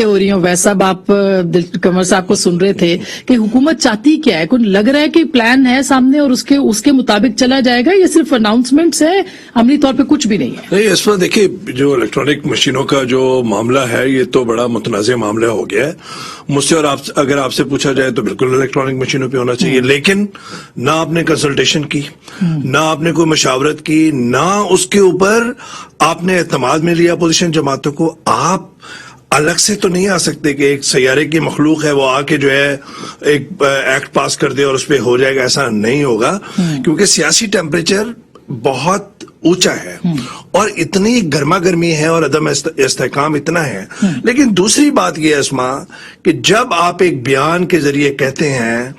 ہو رہی ہوں. ویسا آپ قمر صاحب کو سن رہے تھے کہ حکومت چاہتی کیا ہے؟ کوئی لگ رہا ہے کہ پلان ہے سامنے اور اس کے مطابق چلا جائے گا، یا صرف اناؤنسمنٹس ہے، عملی طور پہ کچھ بھی نہیں ہے؟ نہیں، اس وقت دیکھیے جو الیکٹرانک مشینوں کا جو معاملہ ہے یہ تو بڑا متنازع معاملہ ہو گیا ہے. مجھ سے اور اگر آپ سے پوچھا جائے تو بالکل الیکٹرانک مشینوں پہ ہونا چاہیے، لیکن نہ آپ نے کنسلٹیشن کی، نہ آپ نے کوئی مشاورت کی، نہ اس کے اوپر آپ نے اعتماد میں لیا اپوزیشن جماعتوں کو. آپ الگ سے تو نہیں آ سکتے کہ ایک سیارے کی مخلوق ہے وہ آ کے جو ہے ایک ایکٹ پاس کر دے اور اس پہ ہو جائے گا. ایسا نہیں ہوگا، کیونکہ سیاسی ٹیمپریچر بہت اونچا ہے اور اتنی گرما گرمی ہے اور عدم استحکام اتنا ہے. لیکن دوسری بات یہ ہے اسما کہ جب آپ ایک بیان کے ذریعے کہتے ہیں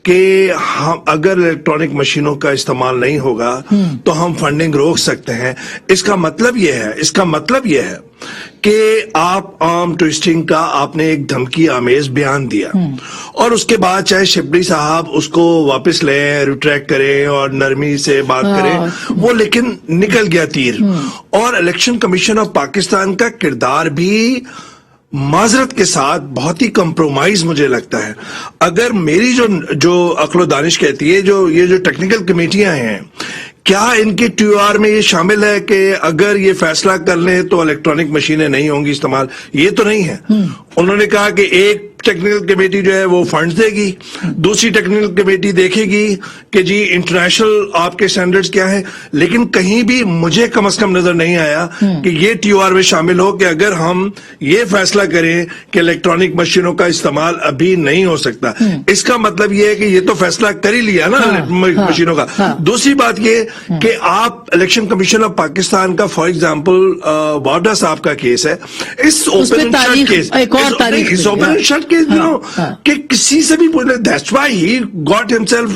کہ ہم اگر الیکٹرانک مشینوں کا استعمال نہیں ہوگا تو ہم فنڈنگ روک سکتے ہیں، اس کا مطلب یہ ہے کہ آپ آرم ٹوئسٹنگ کا آپ نے ایک دھمکی آمیز بیان دیا، اور اس کے بعد چاہے شبلی صاحب اس کو واپس لیں، ریٹریکٹ کریں اور نرمی سے بات کریں، وہ لیکن نکل گیا تیر. اور الیکشن کمیشن آف پاکستان کا کردار بھی معذرت کے ساتھ بہت ہی کمپرومائز مجھے لگتا ہے. اگر میری جو عقل و دانش کہتی ہے یہ جو ٹیکنیکل کمیٹیاں ہیں، کیا ان کے ٹی او آر میں یہ شامل ہے کہ اگر یہ فیصلہ کر لیں تو الیکٹرانک مشینیں نہیں ہوں گی استعمال؟ یہ تو نہیں ہے. انہوں نے کہا کہ ایک ٹیکنیکل کمیٹی جو ہے وہ فنڈز دے گی، دوسری ٹیکنیکل کمیٹی دیکھے گی کہ جی انٹرنیشنل آپ کے سٹینڈرڈز کیا ہیں. لیکن کہیں بھی مجھے کم از کم نظر نہیں آیا کہ یہ ٹی او آر میں شامل ہو کہ اگر ہم یہ فیصلہ کریں کہ الیکٹرانک مشینوں کا استعمال ابھی نہیں ہو سکتا، اس کا مطلب یہ ہے کہ یہ تو فیصلہ کر ہی لیا نا مشینوں کا. دوسری بات یہ کہ آپ الیکشن کمیشن آف پاکستان کا فار ایگزامپل وارڈا صاحب کا کیس ہے، اس اوپن شٹ کیس، اس اوپن شٹ کیس کہ کسی سے بھی پوچھ لیں، that's why he got himself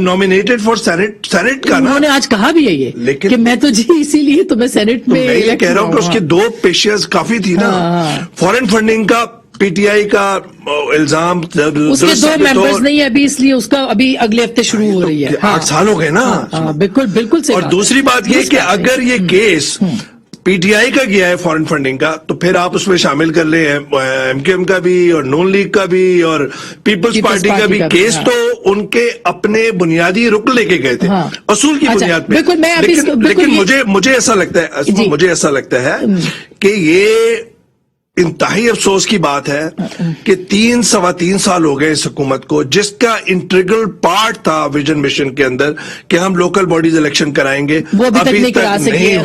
nominated for senate کا. انہوں نے آج کہا بھی ہے یہ کہ میں تو جی اسی لیے تو میں سینٹ میں یہ کہہ رہا ہوں کہ اس کے دو پیشیز کافی تھی نا. فورن فنڈنگ کا پی ٹی آئی کا الزام، اس کے دو ممبرز نہیں ہے ابھی، اس لیے اس کا ابھی اگلے ہفتے شروع ہو رہی ہے. 8 سال ہو گئے نا. بالکل صحیح. اور دوسری بات یہ کہ اگر یہ کیس پی ٹی آئی کا گیا ہے فورن فنڈنگ کا، تو پھر آپ اس میں شامل کر لیں ایم کیو ایم کا بھی اور نون لیگ کا بھی اور پیپلز پارٹی کا بھی کیس. تو ان کے اپنے بنیادی رکن لے کے گئے تھے اصول کی بنیاد پہ. لیکن مجھے ایسا لگتا ہے کہ یہ انتہائی افسوس کی بات ہے کہ 3 سال ہو گئے اس حکومت کو، جس کا انٹریگل پارٹ تھا ویژن مشن کے اندر کہ ہم لوکل باڈیز الیکشن کرائیں گے، وہ ابھی تک نہیں کرا سکے.